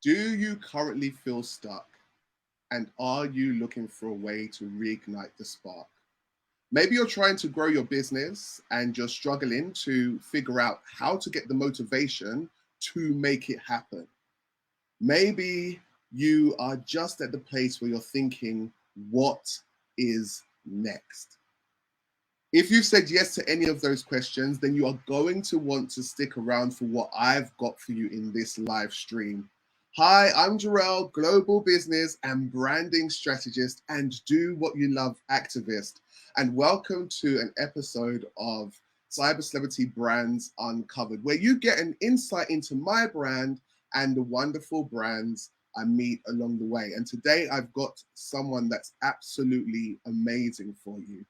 Do you currently feel stuck? And are you looking for a way to reignite the spark? Maybe you're trying to grow your business and you're struggling to figure out how to get the motivation to make it happen. Maybe you are just at the place where you're thinking, what is next? If you've said yes to any of those questions, then you are going to want to stick around for what I've got for you in this live stream. Hi, I'm Jor'El, global business and branding strategist and do what you love activist. And welcome to an episode of Cyber Celebrity Brands Uncovered, where you get an insight into my brand and the wonderful brands I meet along the way. And today I've got someone that's absolutely amazing for you.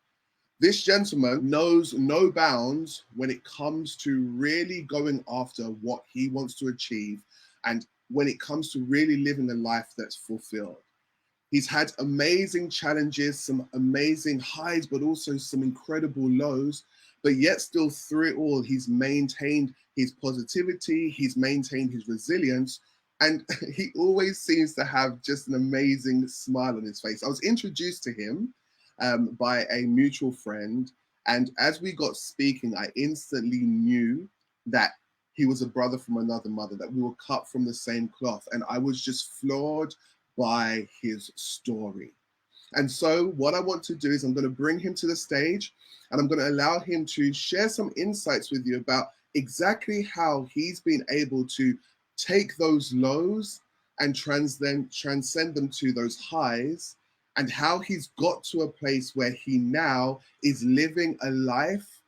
This gentleman knows no bounds when it comes to really going after what he wants to achieve and when it comes to really living a life that's fulfilled. He's had amazing challenges, some amazing highs, but also some incredible lows, but yet still through it all, he's maintained his positivity, he's maintained his resilience, and he always seems to have just an amazing smile on his face. I was introduced to him by a mutual friend. And as we got speaking, I instantly knew that he was a brother from another mother, that we were cut from the same cloth. And I was just floored by his story. And so what I want to do is I'm going to bring him to the stage and I'm going to allow him to share some insights with you about exactly how he's been able to take those lows and transcend them to those highs, and how he's got to a place where he now is living a life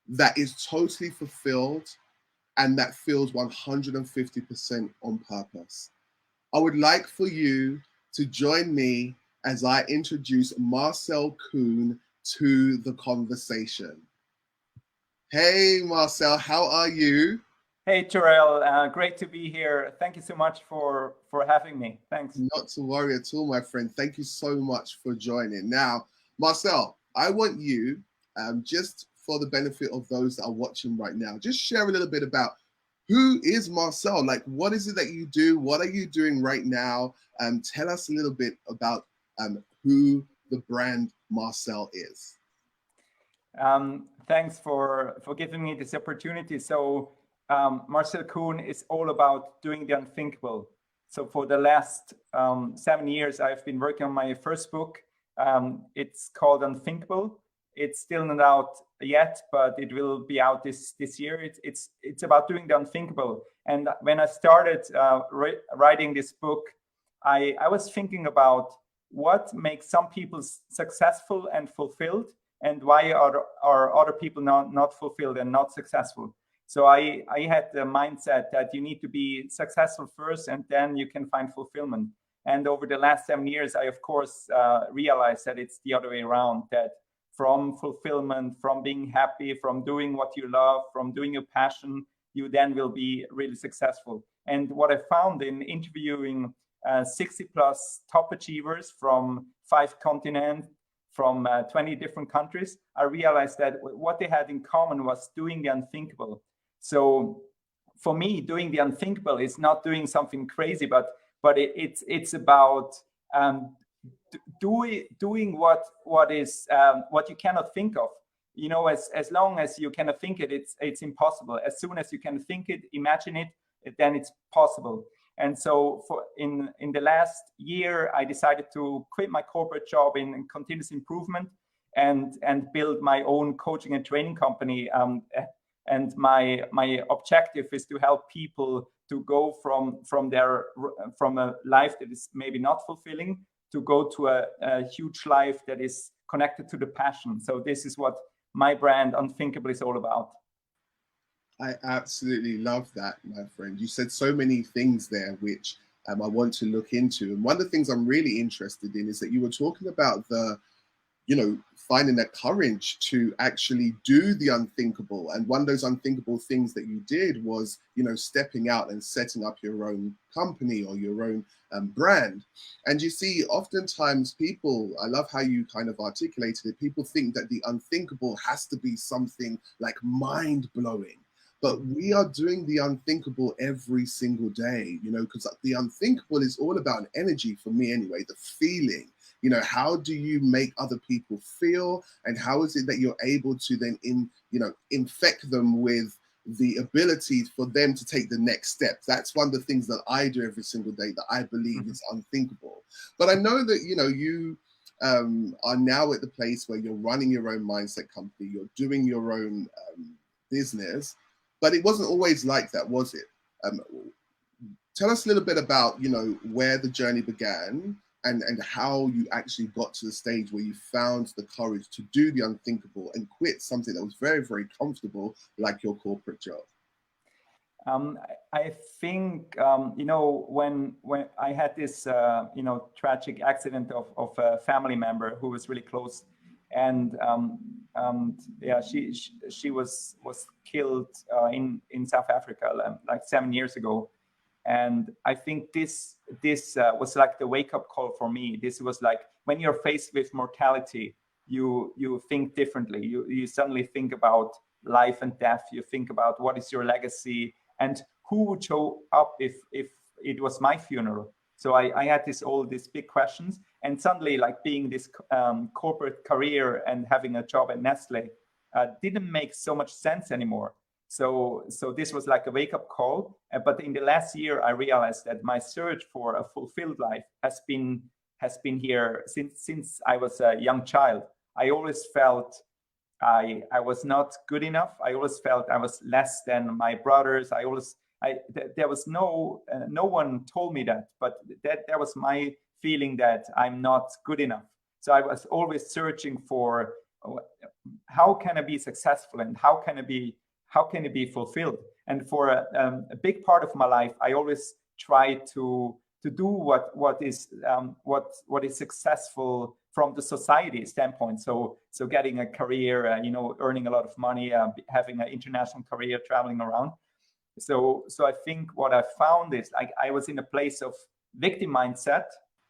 that is totally fulfilled and that feels 150% on purpose. I would like for you to join me as I introduce Marcel Kuhn to the conversation. Hey, Marcel, how are you? Hey, Jor'El, great to be here. Thank you so much for having me. Thanks. Not to worry at all, my friend. Thank you so much for joining. Now, Marcel, I want you, just for the benefit of those that are watching right now, just share a little bit about who is Marcel? Like, what is it that you do? What are you doing right now? Tell us a little bit about who the brand Marcel is. Thanks for giving me this opportunity. So Marcel Kuhn is all about doing the unthinkable. So for the last 7 years, I've been working on my first book. It's called Unthinkable. It's still not out yet, but it will be out this year. It's about doing the unthinkable. And when I started writing this book, I was thinking about what makes some people successful and fulfilled, and why are other people not fulfilled and not successful. So I had the mindset that you need to be successful first, and then you can find fulfillment. And over the last 7 years, I, of course, realized that it's the other way around, that from fulfillment, from being happy, from doing what you love, from doing your passion, you then will be really successful. And what I found in interviewing 60 plus top achievers from 5 continents, from 20 different countries, I realized that what they had in common was doing the unthinkable. So for me, doing the unthinkable is not doing something crazy, but it's about doing what you cannot think of. You know, as long as you cannot think it, it's impossible. As soon as you can think it, imagine it, then it's possible. And so in the last year, I decided to quit my corporate job in continuous improvement and build my own coaching and training company. And my objective is to help people to go from a life that is maybe not fulfilling to go to a huge life that is connected to the passion. So this is what my brand Unthinkable is all about. I absolutely love that, my friend. You said so many things there, which I want to look into. And one of the things I'm really interested in is that you were talking about finding that courage to actually do the unthinkable. And one of those unthinkable things that you did was, stepping out and setting up your own company or your own brand. And you see, oftentimes people, I love how you kind of articulated it, people think that the unthinkable has to be something like mind-blowing. But we are doing the unthinkable every single day, you know, because the unthinkable is all about energy for me anyway, the feeling. You know, how do you make other people feel, and how is it that you're able to then infect them with the ability for them to take the next step? That's one of the things that I do every single day that I believe is unthinkable. But I know that, you know, you are now at the place where you're running your own mindset company, you're doing your own business, but it wasn't always like that, was it? Tell us a little bit about, you know, where the journey began and how you actually got to the stage where you found the courage to do the unthinkable and quit something that was very, very comfortable, like your corporate job. I think, you know, when I had this, you know, tragic accident of a family member who was really close, and yeah, she was killed in South Africa like 7 years ago. And I think this was like the wake-up call for me. This was like, when you're faced with mortality, you think differently. You suddenly think about life and death. You think about what is your legacy and who would show up if it was my funeral. So I had these big questions, and suddenly, like, being this corporate career and having a job at Nestle didn't make so much sense anymore. So this was like a wake-up call. But in the last year, I realized that my search for a fulfilled life has been here since I was a young child. I always felt I was not good enough. I always felt I was less than my brothers. There was no one told me that, but that was my feeling, that I'm not good enough. So I was always searching for, how can I be successful, and how can it be fulfilled? And for a big part of my life, I always try to do what is successful from the society standpoint. So getting a career, you know, earning a lot of money, having an international career, traveling around. So I think what I found is, like, I was in a place of victim mindset.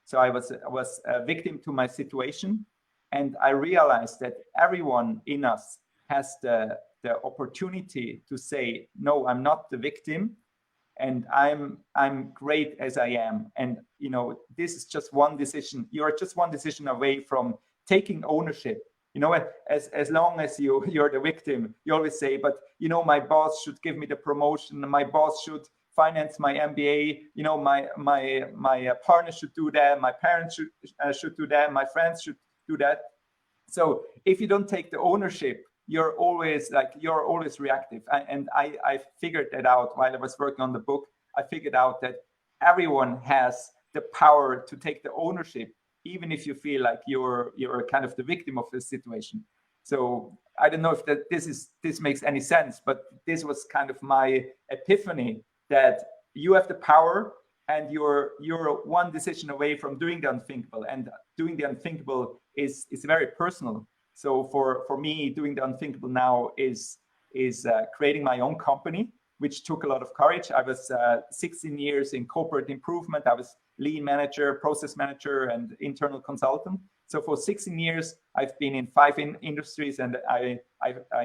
So I was a victim to my situation, and I realized that everyone in us has the opportunity to say, no, I'm not the victim, and I'm great as I am. And, you know, this is just one decision. You're just one decision away from taking ownership. You know, as long as you're the victim, you always say, but, you know, my boss should give me the promotion, my boss should finance my MBA, you know, my partner should do that, my parents should do that, my friends should do that. So if you don't take the ownership, you're always reactive. And I figured that out while I was working on the book. I figured out that everyone has the power to take the ownership, even if you feel like you're kind of the victim of the situation. So I don't know if this makes any sense, but this was kind of my epiphany, that you have the power, and you're one decision away from doing the unthinkable. And doing the unthinkable is very personal. So for me, doing the unthinkable now is creating my own company, which took a lot of courage. I was 16 years in corporate improvement. I was lean manager, process manager, and internal consultant. So for 16 years, I've been in 5 industries, and I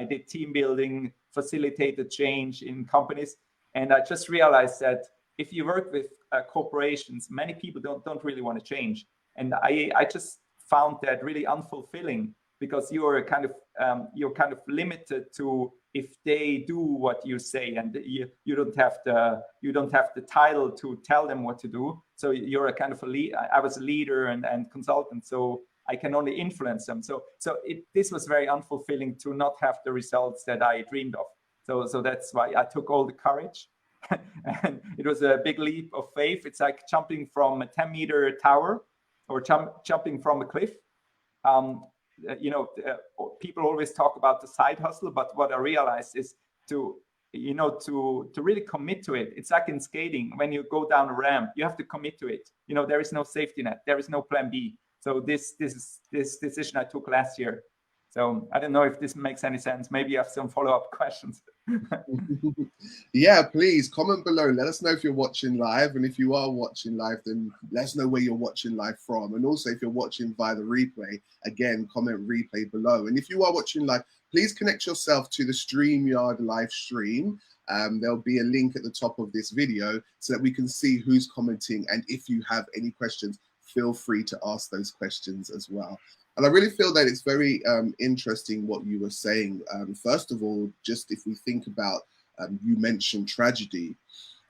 did team building, facilitated change in companies. And I just realized that if you work with corporations, many people don't really want to change. And I just found that really unfulfilling, because you're kind of limited to if they do what you say, and you don't have the title to tell them what to do. So you're a kind of a lead. I was a leader and consultant, so I can only influence them. So this was very unfulfilling to not have the results that I dreamed of. So that's why I took all the courage. And it was a big leap of faith. It's like jumping from a 10-meter tower, or jumping from a cliff. You know, people always talk about the side hustle, but what I realized is to really commit to it. It's like in skating, when you go down a ramp, you have to commit to it. You know, there is no safety net, there is no plan B. So this decision I took last year. So I don't know if this makes any sense. Maybe you have some follow-up questions. Yeah, please comment below. Let us know if you're watching live. And if you are watching live, then let us know where you're watching live from. And also, if you're watching via the replay, again, comment replay below. And if you are watching live, please connect yourself to the StreamYard live stream. There'll be a link at the top of this video so that we can see who's commenting. And if you have any questions, feel free to ask those questions as well. And I really feel that it's very interesting what you were saying. First of all, just if we think about, you mentioned tragedy,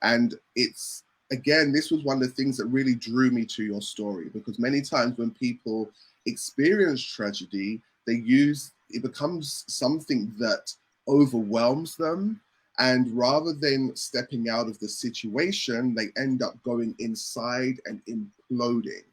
and it's, again, this was one of the things that really drew me to your story, because many times when people experience tragedy, it becomes something that overwhelms them. And rather than stepping out of the situation, they end up going inside and imploding.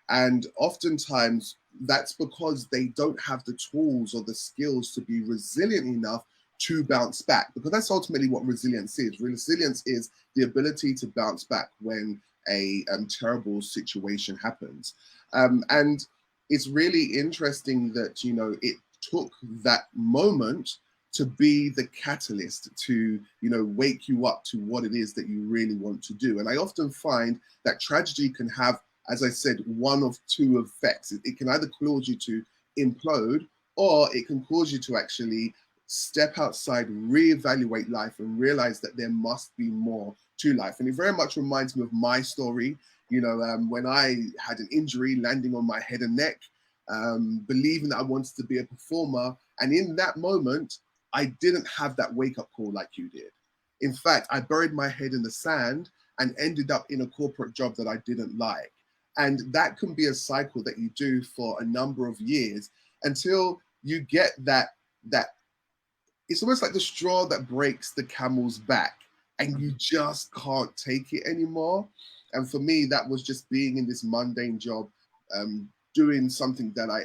And oftentimes that's because they don't have the tools or the skills to be resilient enough to bounce back, because that's ultimately what resilience is. Resilience is the ability to bounce back when a terrible situation happens. And it's really interesting that, you know, it took that moment to be the catalyst to, you know, wake you up to what it is that you really want to do. And I often find that tragedy can have, as I said, one of two effects. It can either cause you to implode, or it can cause you to actually step outside, reevaluate life, and realize that there must be more to life. And it very much reminds me of my story. You know, when I had an injury landing on my head and neck, believing that I wanted to be a performer. And in that moment, I didn't have that wake-up call like you did. In fact, I buried my head in the sand and ended up in a corporate job that I didn't like. And that can be a cycle that you do for a number of years until you get that it's almost like the straw that breaks the camel's back, and you just can't take it anymore. And for me, that was just being in this mundane job, doing something that I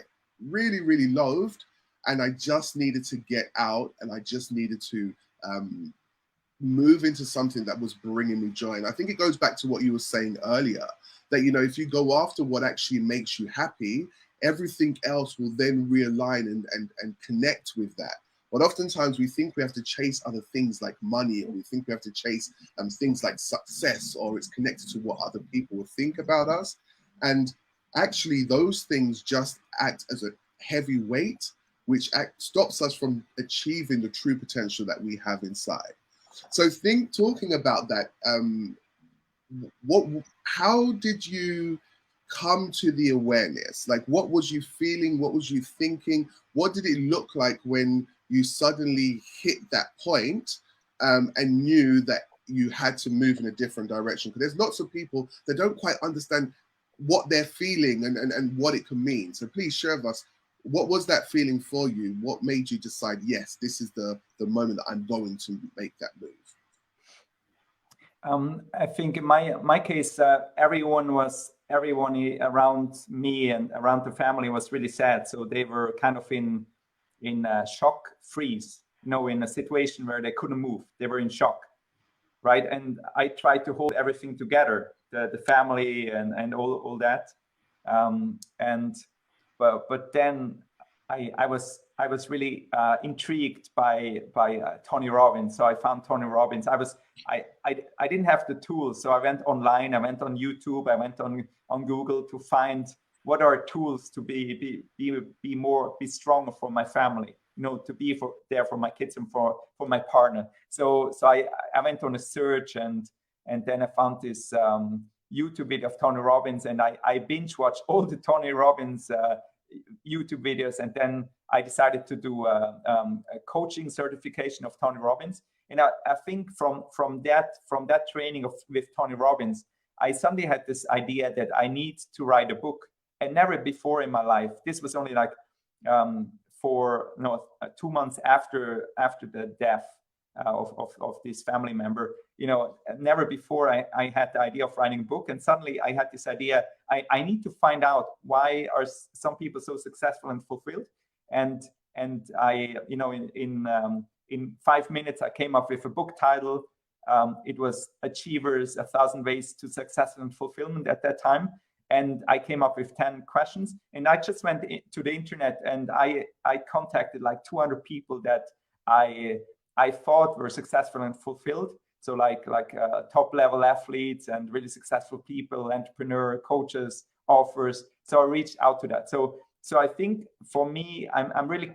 really, really loathed. And I just needed to get out, and I just needed to move into something that was bringing me joy. And I think it goes back to what you were saying earlier, that, you know, if you go after what actually makes you happy, everything else will then realign and connect with that. But oftentimes we think we have to chase other things like money, or we think we have to chase things like success, or it's connected to what other people will think about us. And actually those things just act as a heavy weight, which stops us from achieving the true potential that we have inside. So talking about that, how did you come to the awareness? Like, what was you feeling? What was you thinking? What did it look like when you suddenly hit that point and knew that you had to move in a different direction? Because there's lots of people that don't quite understand what they're feeling and what it can mean. So please share with us, what was that feeling for you? What made you decide, yes, this is the moment that I'm going to make that move? I think in my case, everyone around me and around the family was really sad. So they were kind of in a shock freeze, you know, in a situation where they couldn't move. They were in shock, right? And I tried to hold everything together, the family and all that. But then I was really intrigued by Tony Robbins. So I found Tony Robbins. I didn't have the tools, so I went online. I went on YouTube. I went on Google to find what are tools to be stronger for my family. You know, to be there for my kids and for my partner. So I went on a search, and then I found this YouTube video of Tony Robbins, and I binge watched all the Tony Robbins YouTube videos, and then I decided to do a coaching certification of Tony Robbins. And I think from that training with Tony Robbins, I suddenly had this idea that I need to write a book. And never before in my life, this was only like 2 months after the death of this family member, you know, never before I had the idea of writing a book. And suddenly I had this idea, I need to find out why are some people so successful and fulfilled. And I, you know, in 5 minutes, I came up with a book title. It was Achievers, 1,000 Ways to Success and Fulfillment at that time. And I came up with 10 questions, and I just went to the internet, and I contacted like 200 people that I thought were successful and fulfilled. So like top level athletes and really successful people, entrepreneur, coaches, authors. So I reached out to that. So I think for me, I'm really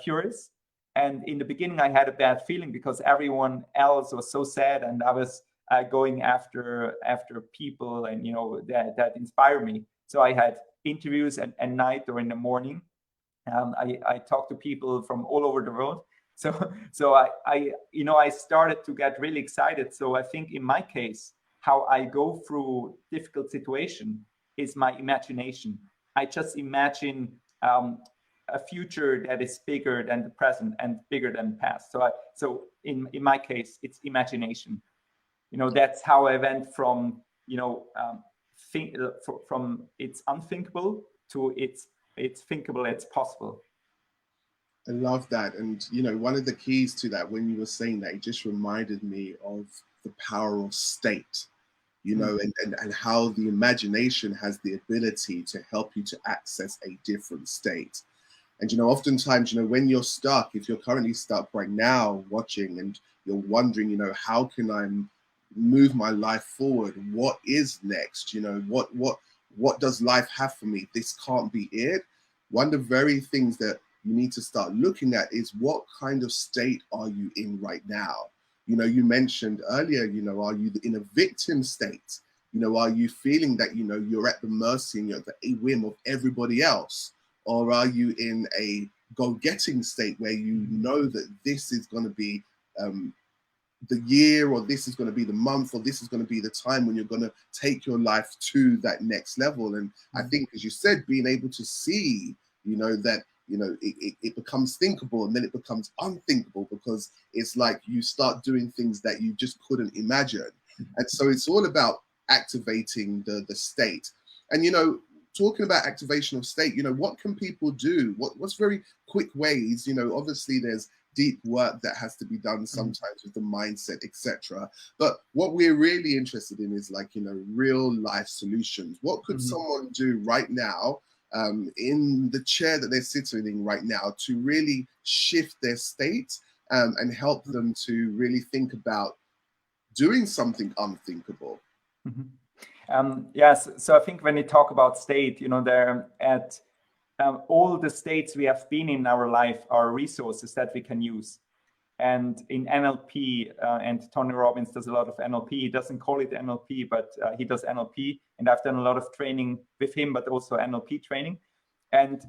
curious, And in the beginning, I had a bad feeling because everyone else was so sad, and I was going after people, and that inspire me. So I had interviews at night or in the morning. I talked to people from all over the world. So I started to get really excited. So I think in my case, how I go through difficult situation is my imagination. I just imagine a future that is bigger than the present and bigger than the past. So in my case, it's imagination. That's how I went from from it's unthinkable to it's thinkable, it's possible. I love that. And, one of the keys to that, when you were saying that, it just reminded me of the power of state, and how the imagination has the ability to help you to access a different state. And, oftentimes, when you're stuck, if you're currently stuck right now watching and you're wondering, how can I move my life forward? What is next? What does life have for me? This can't be it. One of the very things that you need to start looking at is, what kind of state are you in right now? You mentioned earlier, are you in a victim state? Are you feeling that, you're at the mercy and you're at the whim of everybody else? Or are you in a go-getting state where you know that this is going to be the year, or this is going to be the month, or this is going to be the time when you're going to take your life to that next level? And I think, as you said, being able to see, that it becomes thinkable, and then it becomes unthinkable, because it's like you start doing things that you just couldn't imagine. And so it's all about activating the state. And talking about activation of state, what can people do? What's very quick ways? Obviously there's deep work that has to be done sometimes with the mindset, etc. But what we're really interested in is real life solutions. What could someone do right now, in the chair that they're sitting in right now, to really shift their state and help them to really think about doing something unthinkable? Yes, so I think when you talk about state, they're at all the states we have been in our life are resources that we can use. And in NLP, and Tony Robbins does a lot of NLP. He doesn't call it NLP, but he does NLP. And I've done a lot of training with him, but also NLP training. And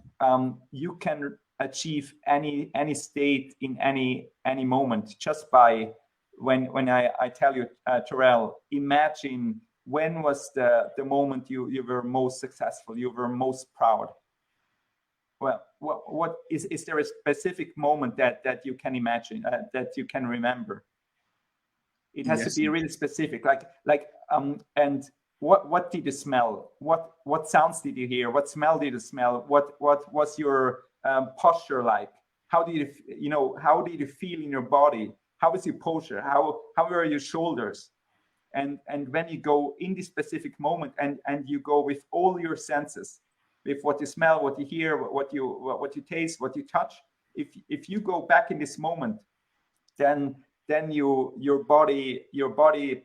you can achieve any state in any moment just by when I tell you, Jor'El, imagine when was the moment you were most successful, you were most proud. Well, what is there a specific moment that you can imagine, that you can remember? It has to be really specific, and what did you smell? What sounds did you hear? What smell did you smell? What was your posture like? How did you feel in your body? How was your posture? How were your shoulders? And when you go in this specific moment and you go with all your senses, with what you smell, what you hear, what you taste, what you touch, if you go back in this moment, then your body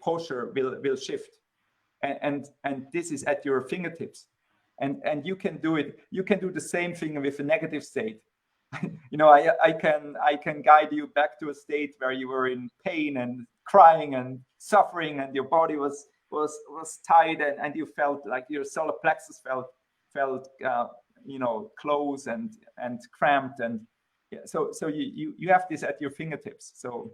posture will shift, and this is at your fingertips, and you can do it. You can do the same thing with a negative state. I can guide you back to a state where you were in pain and crying and suffering, and your body was tight, and you felt like your solar plexus felt close and cramped, and so you have this at your fingertips. So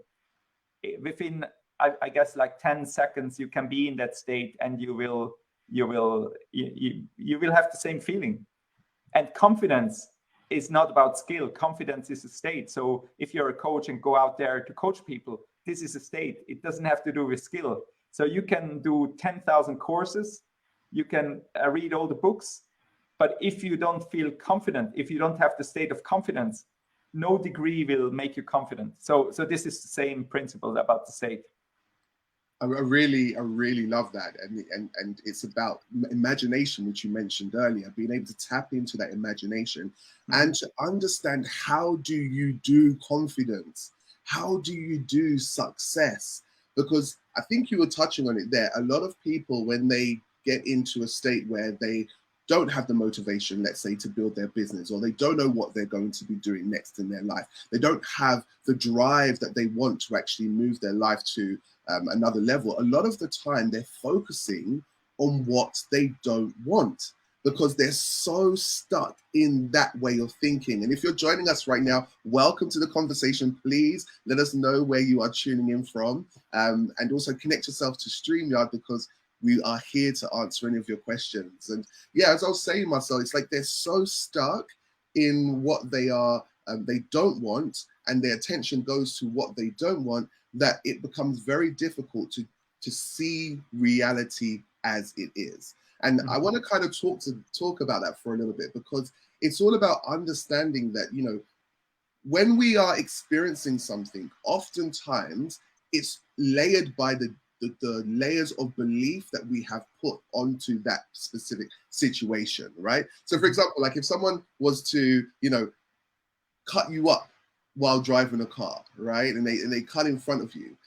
within I guess like 10 seconds you can be in that state, and you will have the same feeling. And confidence is not about skill. Confidence is a state. So if you're a coach and go out there to coach people, this is a state. It doesn't have to do with skill. So you can do 10,000 courses, you can read all the books, but if you don't feel confident, if you don't have the state of confidence, no degree will make you confident. So this is the same principle about the state. I really love that, and it's about imagination, which you mentioned earlier, being able to tap into that imagination and to understand, how do you do confidence? How do you do success? Because I think you were touching on it there. A lot of people, when they get into a state where they don't have the motivation, let's say, to build their business, or they don't know what they're going to be doing next in their life. They don't have the drive that they want to actually move their life to another level. A lot of the time they're focusing on what they don't want, because they're so stuck in that way of thinking. And if you're joining us right now, welcome to the conversation. Please let us know where you are tuning in from, and also connect yourself to StreamYard, because we are here to answer any of your questions. And yeah, as I was saying, Marcel, it's like they're so stuck in what they are, they don't want, and their attention goes to what they don't want, that it becomes very difficult to see reality as it is. And I want to kind of talk about that for a little bit, because it's all about understanding that, you know, when we are experiencing something, oftentimes it's layered by the layers of belief that we have put onto that specific situation, right? So for example, like if someone was to, you know, cut you up while driving a car, right? And they cut in front of you.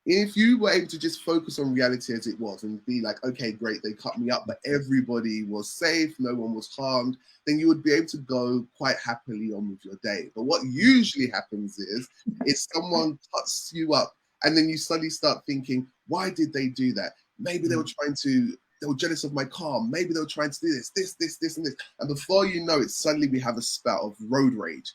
If you were able to just focus on reality as it was and be like, okay, great, they cut me up, but everybody was safe, no one was harmed, then you would be able to go quite happily on with your day. But what usually happens is someone cuts you up, and then you suddenly start thinking, why did they do that? Maybe they were they were jealous of my car. Maybe they were trying to do this, and this. And before you know it, suddenly we have a spout of road rage.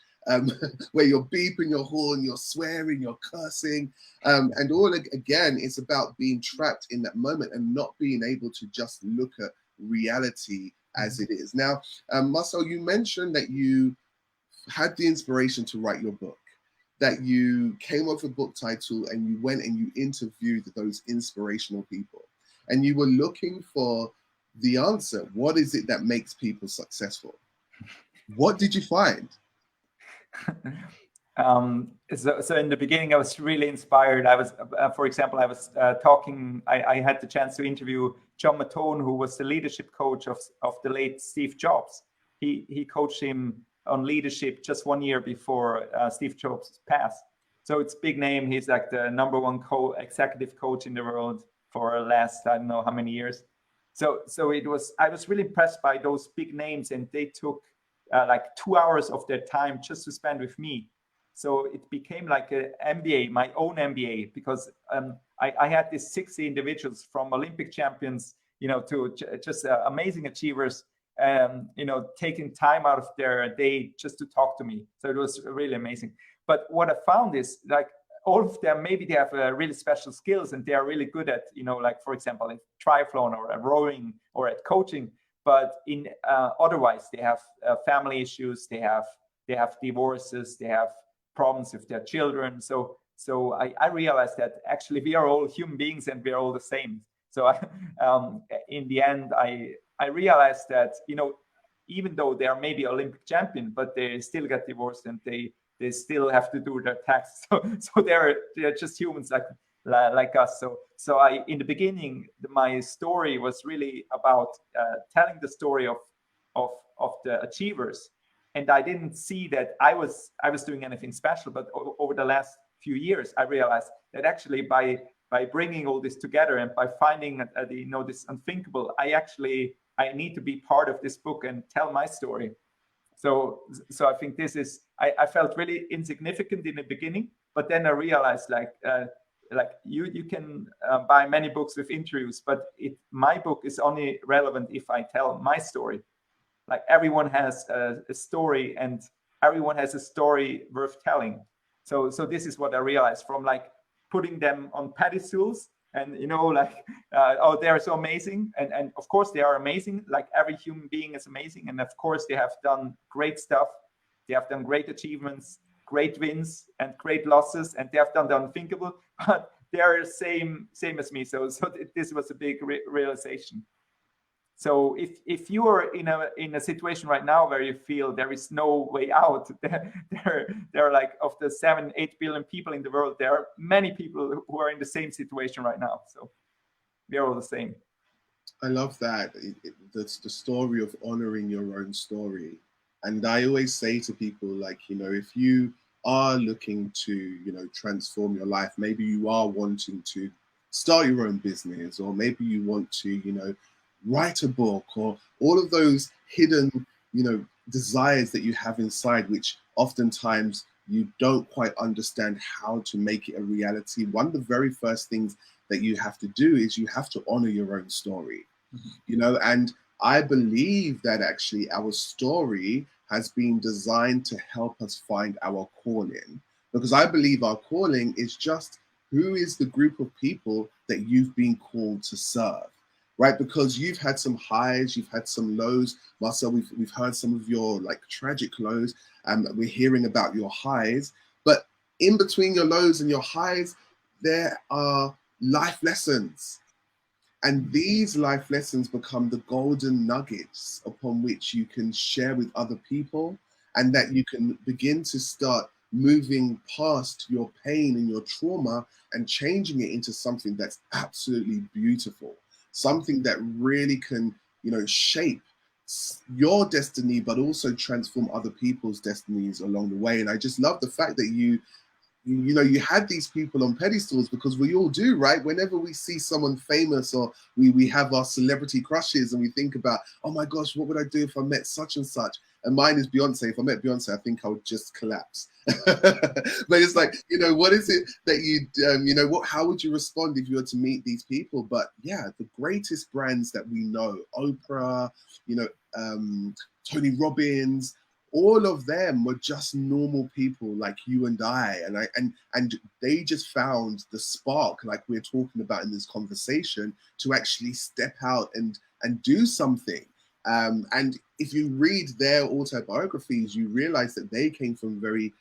Where you're beeping your horn, you're swearing, you're cursing, and all again, it's about being trapped in that moment and not being able to just look at reality as it is. Now, Marcel, you mentioned that you had the inspiration to write your book, that you came up with a book title and you went and you interviewed those inspirational people, and you were looking for the answer. What is it that makes people successful? What did you find? So in the beginning, I was really inspired. I was, for example, I was I had the chance to interview John Matone, who was the leadership coach of the late Steve Jobs. He coached him on leadership just 1 year before Steve Jobs passed. So it's a big name. He's like the #1 executive coach in the world for the last, I don't know how many years. So I was really impressed by those big names, and they took like 2 hours of their time just to spend with me. So it became like an MBA, my own MBA, because I had these 60 individuals, from Olympic champions, you know, to just amazing achievers, you know, taking time out of their day just to talk to me. So it was really amazing. But what I found is, like, all of them, maybe they have really special skills and they are really good at, you know, like, for example, at triathlon or at rowing or at coaching. But in otherwise, they have family issues, they have divorces, they have problems with their children. So I realized that actually we are all human beings and we are all the same. So in the end, I realized that, you know, even though they are maybe Olympic champion, but they still get divorced and they still have to do their taxes. So they're just humans like us. So I, in the beginning, my story was really about telling the story of the achievers. And I didn't see that I was doing anything special, but over the last few years, I realized that actually by bringing all this together and by finding you know, this unthinkable, I need to be part of this book and tell my story. So I think this is, I felt really insignificant in the beginning, but then I realized like you can buy many books with interviews, but my book is only relevant if I tell my story. Like, everyone has a story, and everyone has a story worth telling. So this is what I realized, from like putting them on pedestals and, you know, like, oh, they're so amazing. And of course they are amazing. Like, every human being is amazing. And of course they have done great stuff. They have done great achievements, great wins and great losses, and they have done the unthinkable, but they're the same as me. So this was a big realization. So if you are in a situation right now where you feel there is no way out, there are like, of the 7-8 billion people in the world, there are many people who are in the same situation right now. So we are all the same. I love that. That's the story of honoring your own story. And I always say to people, like, you know, if you are looking to, you know, transform your life, maybe you are wanting to start your own business, or maybe you want to, you know, write a book, or all of those hidden, desires that you have inside, which oftentimes you don't quite understand how to make it a reality. One of the very first things that you have to do is you have to honor your own story, and I believe that actually our story has been designed to help us find our calling, because I believe our calling is just who is the group of people that you've been called to serve, right? Because you've had some highs, you've had some lows. Marcel, we've heard some of your like tragic lows, and we're hearing about your highs. But in between your lows and your highs, there are life lessons. And these life lessons become the golden nuggets upon which you can share with other people, and that you can begin to start moving past your pain and your trauma and changing it into something that's absolutely beautiful, something that really can, shape your destiny, but also transform other people's destinies along the way. And I just love the fact that you had these people on pedestals, because we all do, right? Whenever we see someone famous, or we have our celebrity crushes, and we think about, oh my gosh, what would I do if I met such and such? And mine is Beyonce. If I met Beyonce, I think I would just collapse. But it's like, what is it that how would you respond if you were to meet these people? But yeah, the greatest brands that we know, Oprah, Tony Robbins, all of them were just normal people like you and I, and they just found the spark, like we're talking about in this conversation, to actually step out and do something. And if you read their autobiographies, you realize that they came from very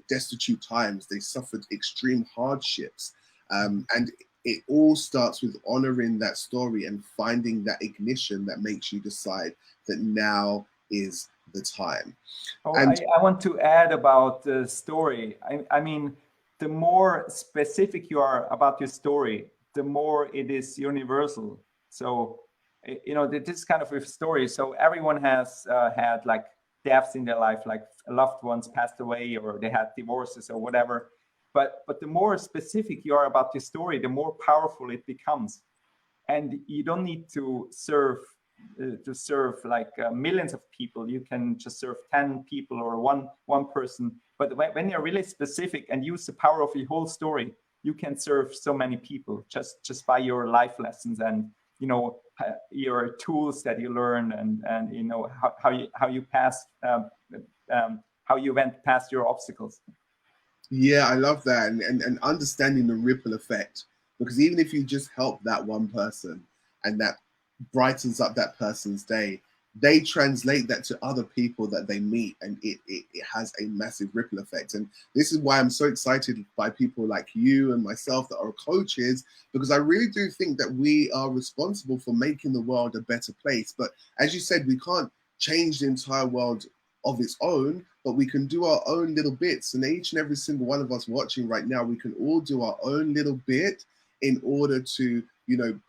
destitute times. They suffered extreme hardships, and it all starts with honoring that story and finding that ignition that makes you decide that now is the time. Oh, And I want to add about the story. I mean, the more specific you are about your story, the more it is universal. So, this kind of a story. So everyone has had like deaths in their life, like loved ones passed away, or they had divorces or whatever. But the more specific you are about your story, the more powerful it becomes. And you don't need to serve like millions of people. You can just serve 10 people or one person. But when you're really specific and use the power of your whole story, you can serve so many people just by your life lessons and your tools that you learn, and how you pass how you went past your obstacles. yeah, I love that, and understanding the ripple effect, because even if you just help that one person and that brightens up that person's day, they translate that to other people that they meet, and it has a massive ripple effect. And this is why I'm so excited by people like you and myself that are coaches, because I really do think that we are responsible for making the world a better place. But as you said, we can't change the entire world of its own, but we can do our own little bits. And each and every single one of us watching right now, we can all do our own little bit in order to,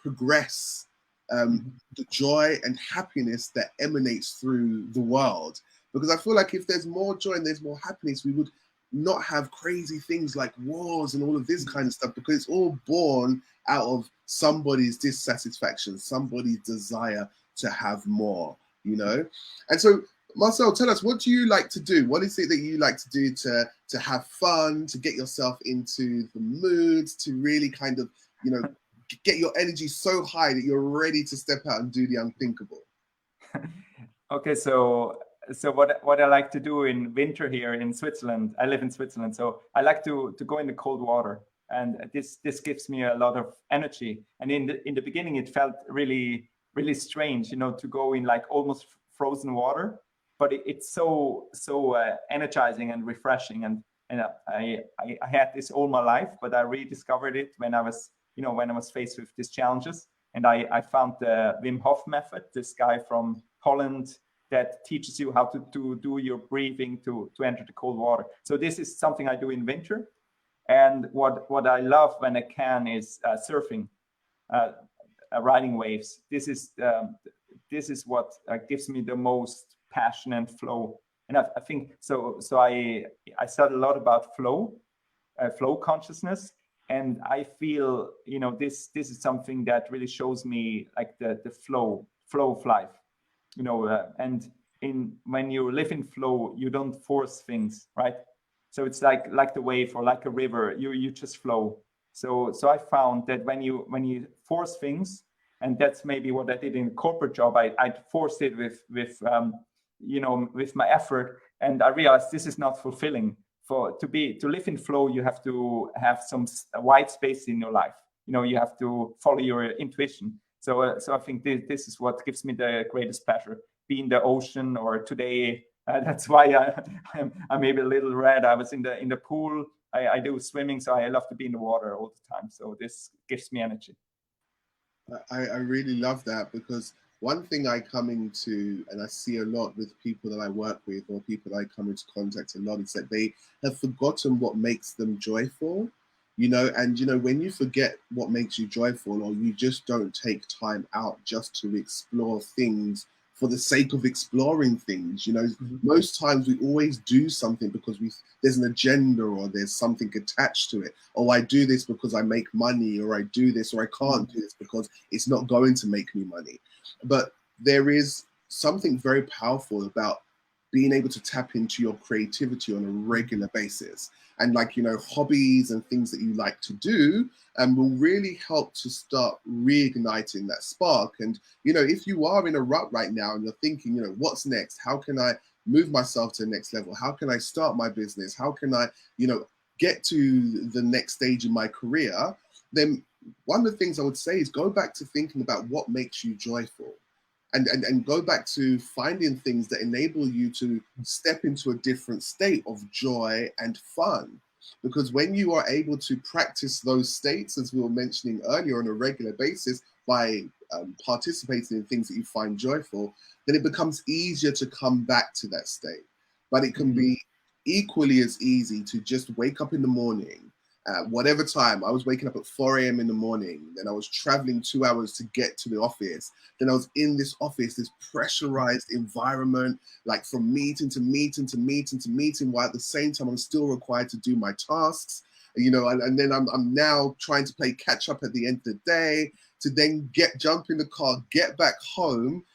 progress the joy and happiness that emanates through the world. Because I feel like if there's more joy and there's more happiness, we would not have crazy things like wars and all of this kind of stuff, because it's all born out of somebody's dissatisfaction, somebody's desire to have more, And so, Marcel, tell us, what do you like to do? What is it that you like to do to have fun, to get yourself into the mood, to really kind of, get your energy so high that you're ready to step out and do the unthinkable? Okay, so what I like to do in winter here in Switzerland, I live in Switzerland, so I like to go in the cold water, and this gives me a lot of energy. And in the beginning, it felt really strange, to go in like almost frozen water, but it's so energizing and refreshing. And I had this all my life, but I rediscovered it when I was faced with these challenges. And I found the Wim Hof method, this guy from Holland that teaches you how to do your breathing to enter the cold water. So this is something I do in winter. And what I love when I can is surfing, riding waves. This is what gives me the most passion and flow. And I think so I studied a lot about flow consciousness. And I feel, this is something that really shows me like the flow of life, and when you live in flow, you don't force things, right? So it's like the wave or like a river, you just flow. So I found that when you force things, and that's maybe what I did in a corporate job, I forced it with with my effort, and I realized this is not fulfilling. To live in flow, you have to have some white space in your life. You have to follow your intuition. So I think this is what gives me the greatest pleasure. Be in the ocean, or today, that's why I'm maybe a little red. I was in the pool. I do swimming, so I love to be in the water all the time. So this gives me energy. I really love that, because one thing I come into, and I see a lot with people that I work with or people that I come into contact a lot, is that they have forgotten what makes them joyful, and when you forget what makes you joyful, or you just don't take time out just to explore things for the sake of exploring things, most times we always do something because there's an agenda, or there's something attached to it. Oh, I do this because I make money, or I do this, or I can't do this because it's not going to make me money. But there is something very powerful about being able to tap into your creativity on a regular basis. And hobbies and things that you like to do will really help to start reigniting that spark. And, if you are in a rut right now and you're thinking, what's next? How can I move myself to the next level? How can I start my business? How can I, get to the next stage in my career? Then one of the things I would say is go back to thinking about what makes you joyful. And go back to finding things that enable you to step into a different state of joy and fun. Because when you are able to practice those states, as we were mentioning earlier, on a regular basis by participating in things that you find joyful, then it becomes easier to come back to that state. But it can be equally as easy to just wake up in the morning, whatever time. I was waking up at 4 a.m. in the morning, then I was traveling 2 hours to get to the office. Then I was in this office, this pressurized environment, like from meeting to meeting to meeting to meeting, while at the same time I'm still required to do my tasks, and then I'm now trying to play catch up at the end of the day, to then jump in the car, get back home.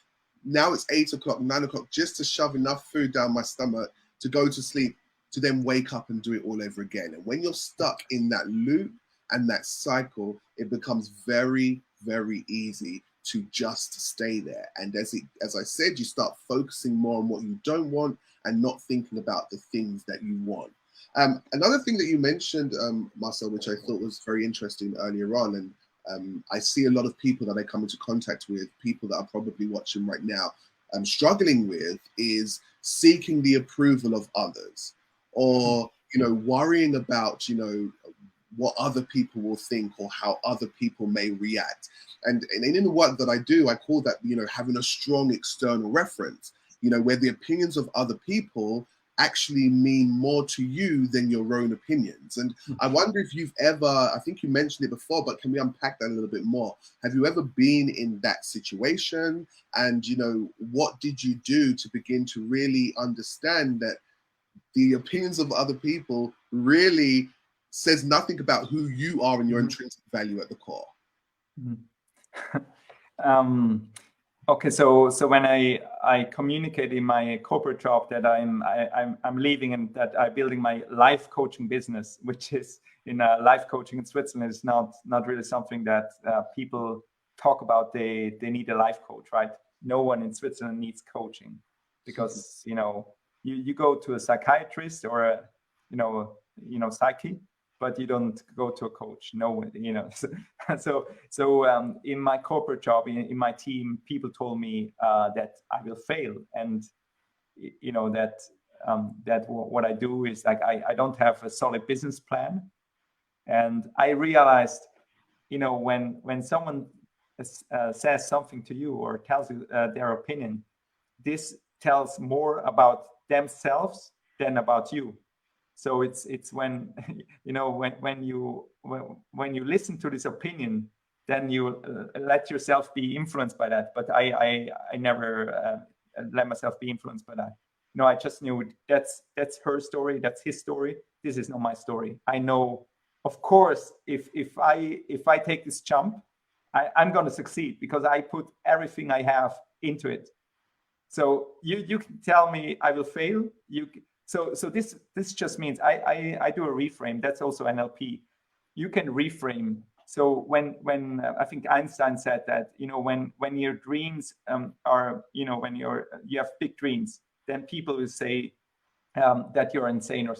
Now it's 8 o'clock, 9 o'clock, just to shove enough food down my stomach to go to sleep, to then wake up and do it all over again. And when you're stuck in that loop and that cycle, it becomes very, very easy to just stay there. And as I said, you start focusing more on what you don't want and not thinking about the things that you want. Another thing that you mentioned, Marcel, which I thought was very interesting earlier on, and I see a lot of people that I come into contact with, people that are probably watching right now, struggling with, is seeking the approval of others, or worrying about what other people will think, or how other people may react. And in the work that I do, I call that having a strong external reference, where the opinions of other people actually mean more to you than your own opinions. And I wonder if you've ever, I think you mentioned it before, but can we unpack that a little bit more? Have you ever been in that situation? And what did you do to begin to really understand that the opinions of other people really says nothing about who you are and your intrinsic value at the core? Okay, so when I communicate in my corporate job that I'm leaving, and that I'm building my life coaching business, which is in life coaching in Switzerland, is not really something that people talk about. They need a life coach, right? No one in Switzerland needs coaching, because you go to a psychiatrist or a psyche, but you don't go to a coach. No, So in my corporate job, in my team, people told me that I will fail, and that what I do is like I don't have a solid business plan. And I realized, when someone says something to you or tells you their opinion, this tells more about themselves than about you. So it's when when you listen to this opinion, then you let yourself be influenced by that. But I never let myself be influenced by that. I just knew that's her story, that's his story. This is not my story. I know of course, if I take this jump, I'm going to succeed because I put everything I have into it. So you can tell me I will fail. So this just means I do a reframe. That's also NLP. You can reframe. So when I think Einstein said that, you know, when your dreams are, you know, when you have big dreams, then people will say that you're insane, or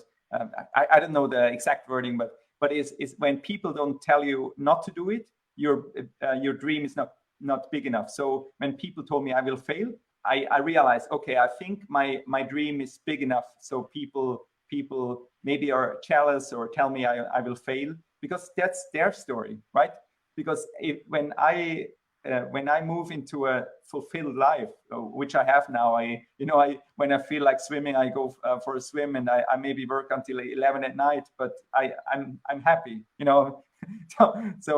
I don't know the exact wording, but it's when people don't tell you not to do it, your dream is not big enough. So when people told me I will fail, I realized, okay, I think my dream is big enough. So people maybe are jealous or tell me I will fail, because that's their story, right? Because when I move into a fulfilled life, which I have now, when I feel like swimming, I go for a swim, and I maybe work until 11 at night, but I'm happy, you know. So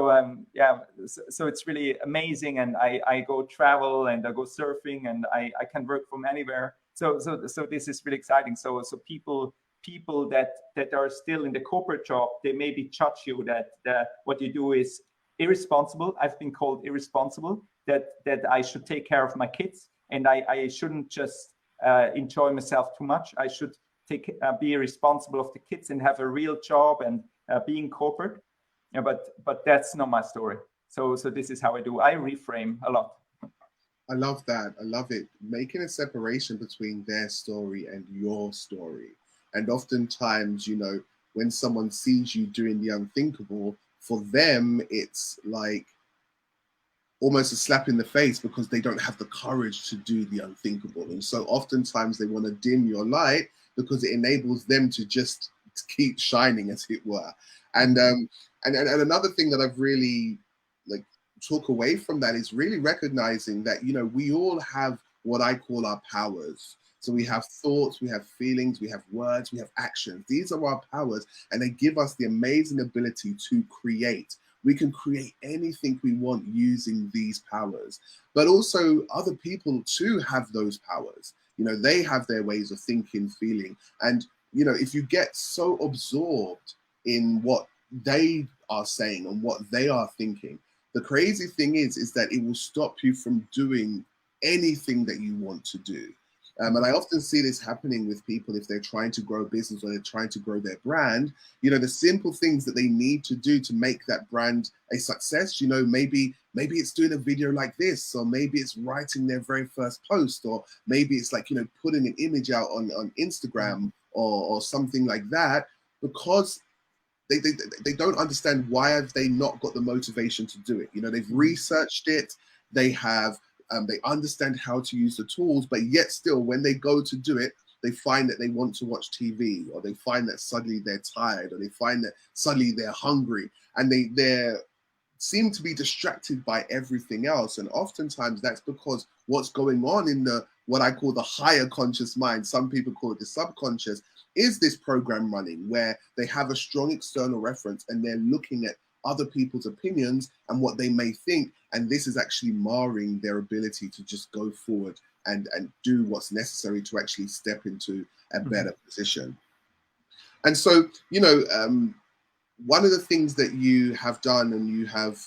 it's really amazing, and I go travel and I go surfing, and I can work from anywhere. So this is really exciting. So people that are still in the corporate job, they maybe judge you that what you do is irresponsible. I've been called irresponsible, that I should take care of my kids, and I shouldn't just enjoy myself too much. I should be responsible of the kids and have a real job and be in corporate. Yeah, but that's not my story. So this is how I do. I reframe a lot. I love that. I love it. Making a separation between their story and your story. And oftentimes, you know, when someone sees you doing the unthinkable, for them, it's like almost a slap in the face, because they don't have the courage to do the unthinkable. And so oftentimes they want to dim your light because it enables them to just keep shining, as it were. And another thing that I've really like took away from that is really recognizing that, you know, we all have what I call our powers. So we have thoughts, we have feelings, we have words, we have actions. These are our powers, and they give us the amazing ability to create. We can create anything we want using these powers. But also other people too have those powers. You know, they have their ways of thinking, feeling. And, you know, if you get so absorbed in what they are saying and what they are thinking, the crazy thing is that it will stop you from doing anything that you want to do. And I often see this happening with people if they're trying to grow a business or they're trying to grow their brand. You know, the simple things that they need to do to make that brand a success, you know, maybe it's doing a video like this, or maybe it's writing their very first post, or maybe it's like, you know, putting an image out on Instagram or something like that, because they don't understand why have they not got the motivation to do it. You know, they've researched it, they understand how to use the tools, but yet still when they go to do it, they find that they want to watch TV, or they find that suddenly they're tired, or they find that suddenly they're hungry, and they seem to be distracted by everything else. And oftentimes that's because what's going on in what I call the higher conscious mind, some people call it the subconscious, is this program running where they have a strong external reference and they're looking at other people's opinions and what they may think, and this is actually marring their ability to just go forward and do what's necessary to actually step into a better position. And so, you know, one of the things that you have done, and you have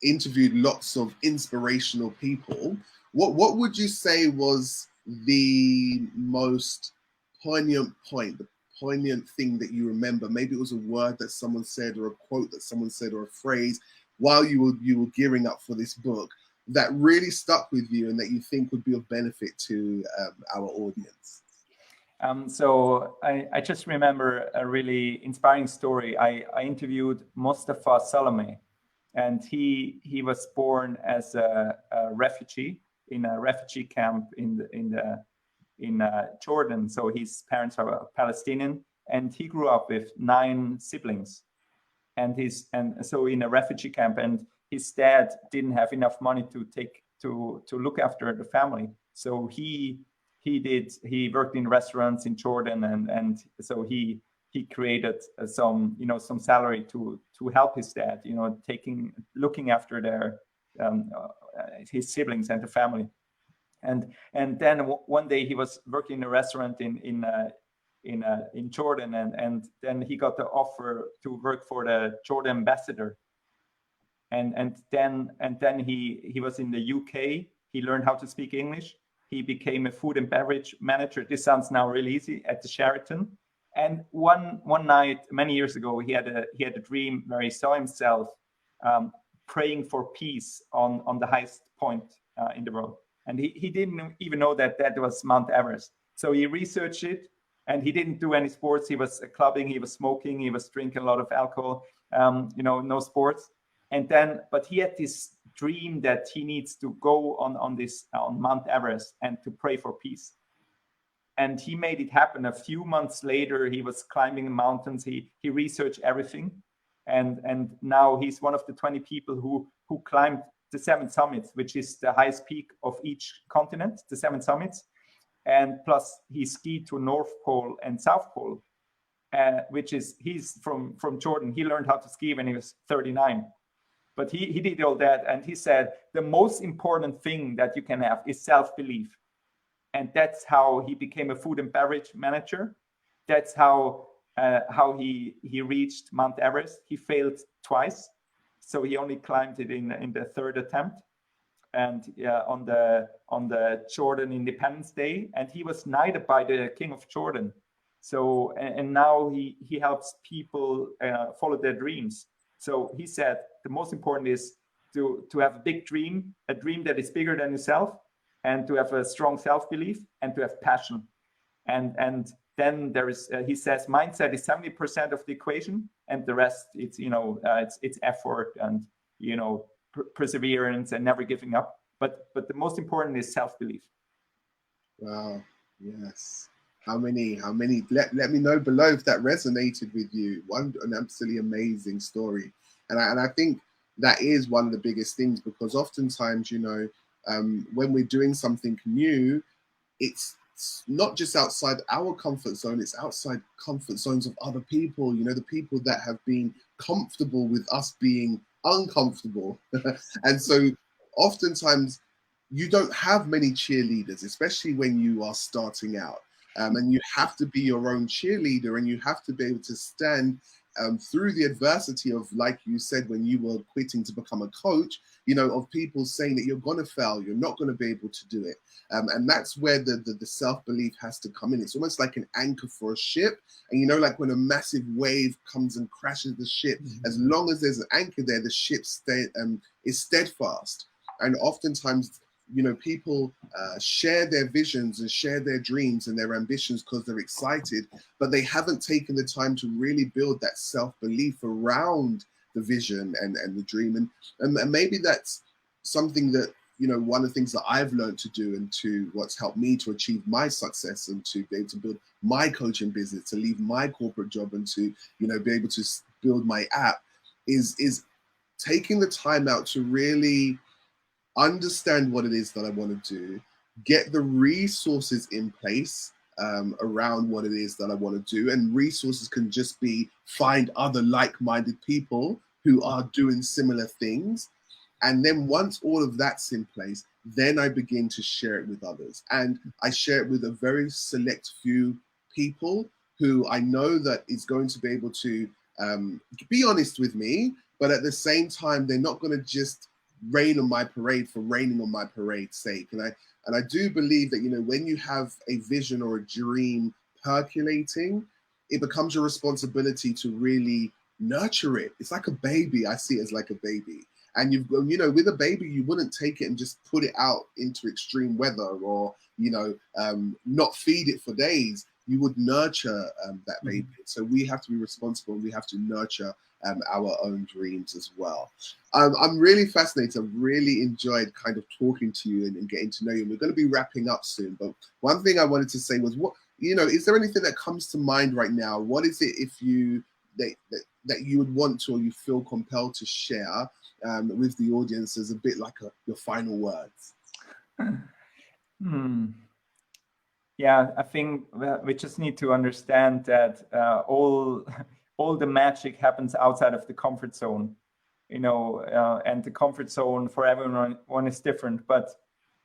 interviewed lots of inspirational people, what would you say was the most poignant point, the poignant thing that you remember? Maybe it was a word that someone said, or a quote that someone said, or a phrase while you were gearing up for this book that really stuck with you and that you think would be of benefit to our audience. So I just remember a really inspiring story. I interviewed Mustafa Salome, and he was born as a refugee in a refugee camp in Jordan. So his parents are Palestinian, and he grew up with 9 siblings, and so in a refugee camp, and his dad didn't have enough money to look after the family. So he worked in restaurants in Jordan, and so he created some salary to help his dad, you know, looking after their his siblings and the family. And then one day he was working in a restaurant in in Jordan, and then he got the offer to work for the Jordan ambassador. And then he was in the UK. He learned how to speak English. He became a food and beverage manager. This sounds now really easy, at the Sheraton. And one night, many years ago, he had a dream where he saw himself praying for peace on the highest point in the world. And he didn't even know that was Mount Everest. So he researched it, and he didn't do any sports. He was clubbing, he was smoking, he was drinking a lot of alcohol, no sports. But he had this dream that he needs to go on Mount Everest and to pray for peace. And he made it happen. A few months later, he was climbing the mountains. He researched everything, and now he's one of the 20 people who climbed the 7 summits, which is the highest peak of each continent, the 7 summits. And plus, he skied to North Pole and South Pole, he's from Jordan. He learned how to ski when he was 39. But he did all that, and he said the most important thing that you can have is self-belief. And that's how he became a food and beverage manager. That's how he reached Mount Everest. He failed twice, so he only climbed it in the 3rd attempt, and on the Jordan Independence Day. And he was knighted by the King of Jordan. So and now he helps people follow their dreams. So he said the most important is to have a big dream, a dream that is bigger than yourself, and to have a strong self-belief, and to have passion. And then there is, he says, mindset is 70% of the equation, and the rest, it's it's effort and perseverance and never giving up. But the most important is self-belief. Wow. Yes. How many? Let me know below if that resonated with you. An absolutely amazing story, and I think that is one of the biggest things, because oftentimes, when we're doing something new, it's not just outside our comfort zone; it's outside comfort zones of other people. The people that have been comfortable with us being uncomfortable, and so oftentimes you don't have many cheerleaders, especially when you are starting out. And you have to be your own cheerleader, and you have to be able to stand through the adversity of, like you said, when you were quitting to become a coach, of people saying that you're going to fail, you're not going to be able to do it. And that's where the self-belief has to come in. It's almost like an anchor for a ship. And like when a massive wave comes and crashes the ship, as long as there's an anchor there, the ship is steadfast. And oftentimes, people share their visions and share their dreams and their ambitions because they're excited, but they haven't taken the time to really build that self-belief around the vision and the dream. And maybe that's something that, one of the things that I've learned to do, and to what's helped me to achieve my success and to be able to build my coaching business, to leave my corporate job and to, be able to build my app, is taking the time out to really understand what it is that I want to do, get the resources in place around what it is that I want to do. And resources can just be find other like-minded people who are doing similar things. And then once all of that's in place, then I begin to share it with others. And I share it with a very select few people who I know that is going to be able to be honest with me, but at the same time, they're not going to just rain on my parade for raining on my parade's sake. And I do believe that, when you have a vision or a dream percolating, it becomes your responsibility to really nurture it. It's like a baby. I see it as like a baby. And with a baby, you wouldn't take it and just put it out into extreme weather or, not feed it for days. You would nurture that baby. So we have to be responsible. We have to nurture our own dreams as well. I'm really fascinated. I've really enjoyed kind of talking to you and getting to know you. We're going to be wrapping up soon, but one thing I wanted to say was, is there anything that comes to mind right now? What is it that you would want to, or you feel compelled to share with the audience as a bit like your final words? Yeah, I think we just need to understand that all the magic happens outside of the comfort zone, and the comfort zone for everyone is different, but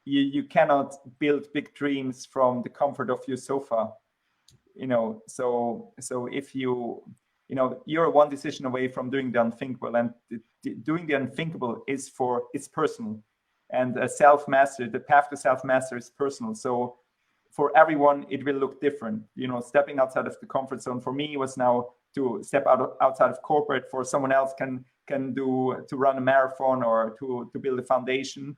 you cannot build big dreams from the comfort of your sofa. so if you're one decision away from doing the unthinkable, and doing the unthinkable it's personal, and self-mastery, the path to self-mastery is personal. So for everyone, it will look different. Stepping outside of the comfort zone for me was now to step outside of corporate. For someone else can do to run a marathon or to build a foundation.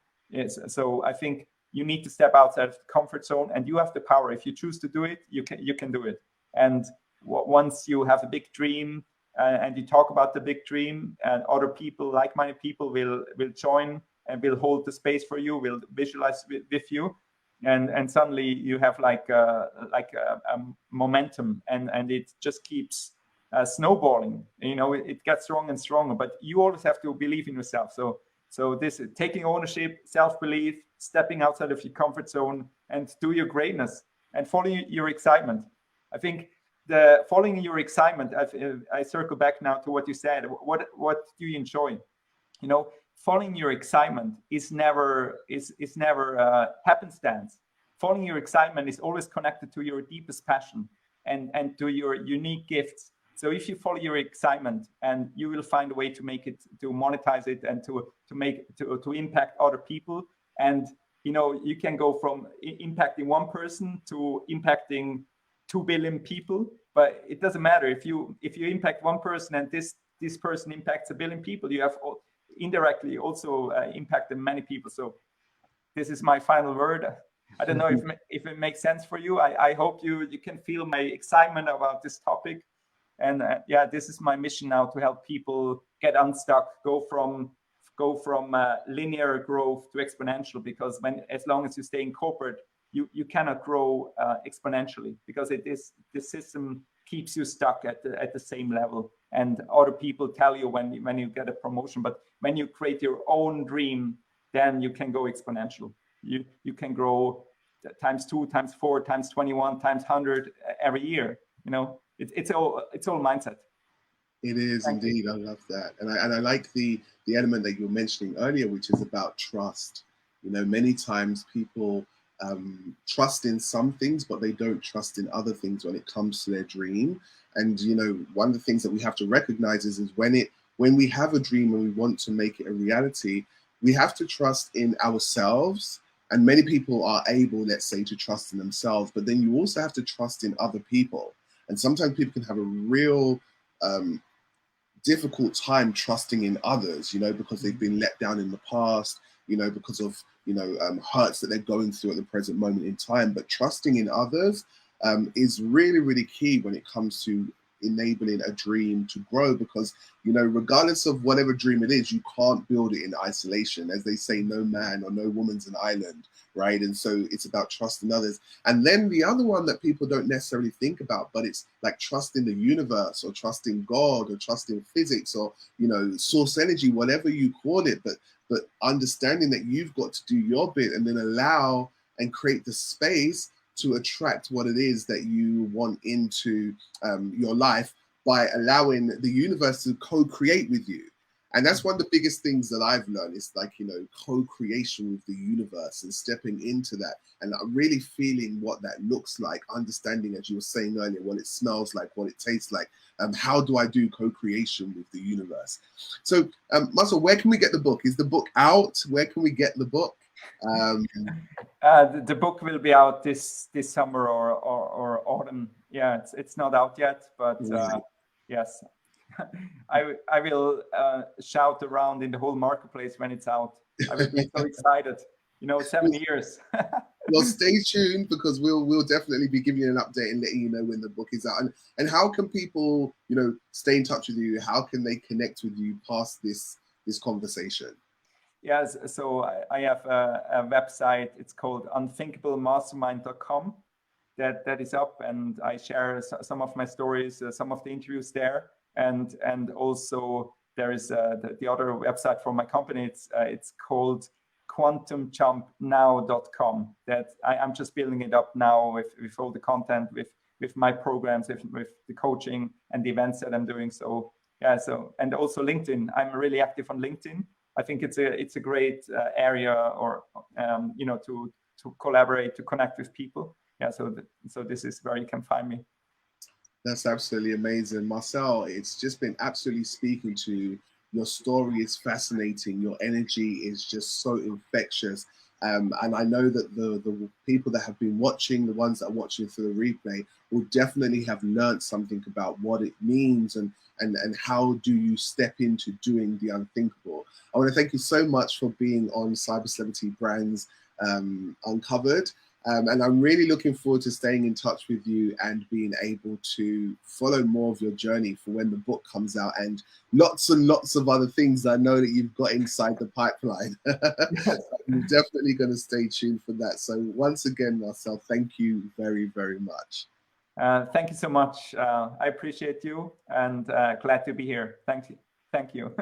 So I think you need to step outside of the comfort zone, and you have the power. If you choose to do it, you can do it. And once you have a big dream and you talk about the big dream, and other people, like-minded people, will join and will hold the space for you, will visualize with you, and suddenly you have like a momentum, and it just keeps snowballing. It gets stronger and stronger, but you always have to believe in yourself. So this is taking ownership, self-belief, stepping outside of your comfort zone, and do your greatness and following your excitement. I think the following your excitement, I circle back now to what you said. What do you enjoy? Following your excitement is never happenstance. Following your excitement is always connected to your deepest passion and to your unique gifts. So if you follow your excitement, and you will find a way to make it, to monetize it, and to impact other people. And you can go from impacting one person to impacting 2 billion people. But it doesn't matter if you impact one person and this person impacts 1 billion people. You have indirectly also impacted many people. So this is my final word. I don't know if it makes sense for you. I hope you can feel my excitement about this topic. And this is my mission now, to help people get unstuck, go from linear growth to exponential. Because as long as you stay in corporate, you cannot grow exponentially, because the system keeps you stuck at the same level. And other people tell you when you get a promotion, but when you create your own dream, then you can go exponential. You can grow times 2, times 4, times 21, times 100 every year. It's all mindset. It is indeed. I love that, and I like the element that you were mentioning earlier, which is about trust. Many times people trust in some things, but they don't trust in other things when it comes to their dream. And one of the things that we have to recognize is when we have a dream and we want to make it a reality, we have to trust in ourselves. And many people are able, let's say, to trust in themselves, but then you also have to trust in other people. And sometimes people can have a real difficult time trusting in others, because they've been let down in the past, because of, hurts that they're going through at the present moment in time. But trusting in others is really, really key when it comes to enabling a dream to grow, because, regardless of whatever dream it is, you can't build it in isolation. As they say, no man or no woman's an island, right? And so it's about trusting others. And then the other one that people don't necessarily think about, but it's like trusting the universe, or trusting God, or trusting physics, or, source energy, whatever you call it. But understanding that you've got to do your bit, and then allow and create the space to attract what it is that you want into your life, by allowing the universe to co-create with you. And that's one of the biggest things that I've learned, is like, co-creation with the universe, and stepping into that and really feeling what that looks like, understanding, as you were saying earlier, what it smells like, what it tastes like. How do I do co-creation with the universe? So Marcel, where can we get the book? Is the book out? Where can we get the book? The book will be out this summer or autumn. Yeah, it's not out yet, but yes, I will shout around in the whole marketplace when it's out. I will be so excited. 7 years. Well, stay tuned, because we'll definitely be giving you an update and letting you know when the book is out. And how can people, stay in touch with you? How can they connect with you past this conversation? Yes, so I have a website. It's called unthinkable-mastermind.com. That is up, and I share some of my stories, some of the interviews there, and also there is the other website for my company. It's called quantumjumpnow.com. That I'm just building it up now with all the content, with my programs, with the coaching and the events that I'm doing. So yeah, and also LinkedIn. I'm really active on LinkedIn. I think it's a great area, or to collaborate, to connect with people. Yeah, so this is where you can find me. That's absolutely amazing. Marcel, it's just been absolutely speaking to you. Your story is fascinating. Your energy is just so infectious. And I know that the people that have been watching, the ones that are watching through the replay, will definitely have learned something about what it means and how do you step into doing the unthinkable. I want to thank you so much for being on Cyber Celebrity Brands Uncovered. And I'm really looking forward to staying in touch with you and being able to follow more of your journey for when the book comes out and lots of other things I know that you've got inside the pipeline. I'm definitely going to stay tuned for that. So once again, Marcel, thank you very, very much. Thank you so much. I appreciate you and glad to be here. Thank you. Thank you.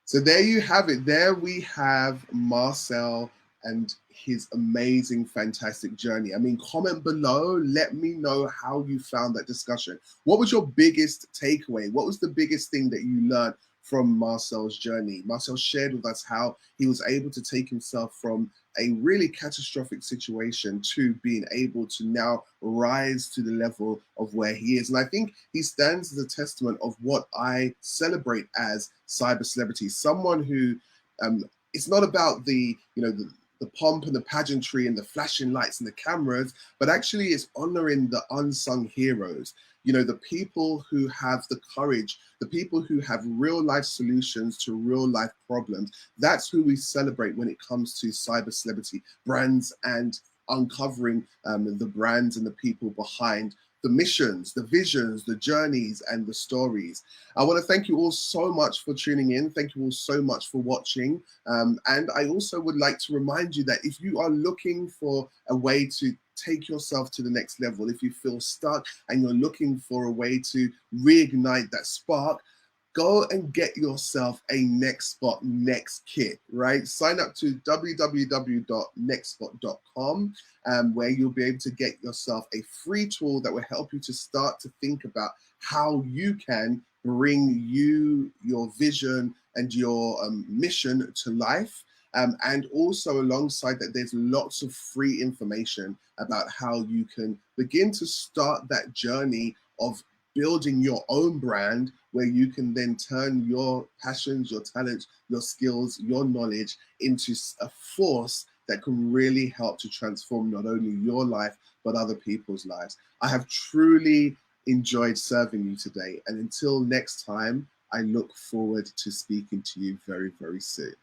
So there you have it. There we have Marcel and his amazing, fantastic journey. I mean, comment below. Let me know how you found that discussion. What was your biggest takeaway? What was the biggest thing that you learned from Marcel's journey? Marcel shared with us how he was able to take himself from a really catastrophic situation to being able to now rise to the level of where he is. And I think he stands as a testament of what I celebrate as cyber celebrity, someone who it's not about the pomp and the pageantry and the flashing lights and the cameras, but actually it's honoring the unsung heroes. You know, the people who have the courage, the people who have real life solutions to real life problems. That's who we celebrate when it comes to cyber celebrity brands and uncovering the brands and the people behind the missions, the visions, the journeys, and the stories. I want to thank you all so much for tuning in. Thank you all so much for watching. And I also would like to remind you that if you are looking for a way to take yourself to the next level, if you feel stuck and you're looking for a way to reignite that spark, go and get yourself a Next Spot Next kit, right? Sign up to www.nextspot.com, where you'll be able to get yourself a free tool that will help you to start to think about how you can bring your vision and your mission to life. And also alongside that, there's lots of free information about how you can begin to start that journey of building your own brand, where you can then turn your passions, your talents, your skills, your knowledge into a force that can really help to transform not only your life, but other people's lives. I have truly enjoyed serving you today. And until next time, I look forward to speaking to you very, very soon.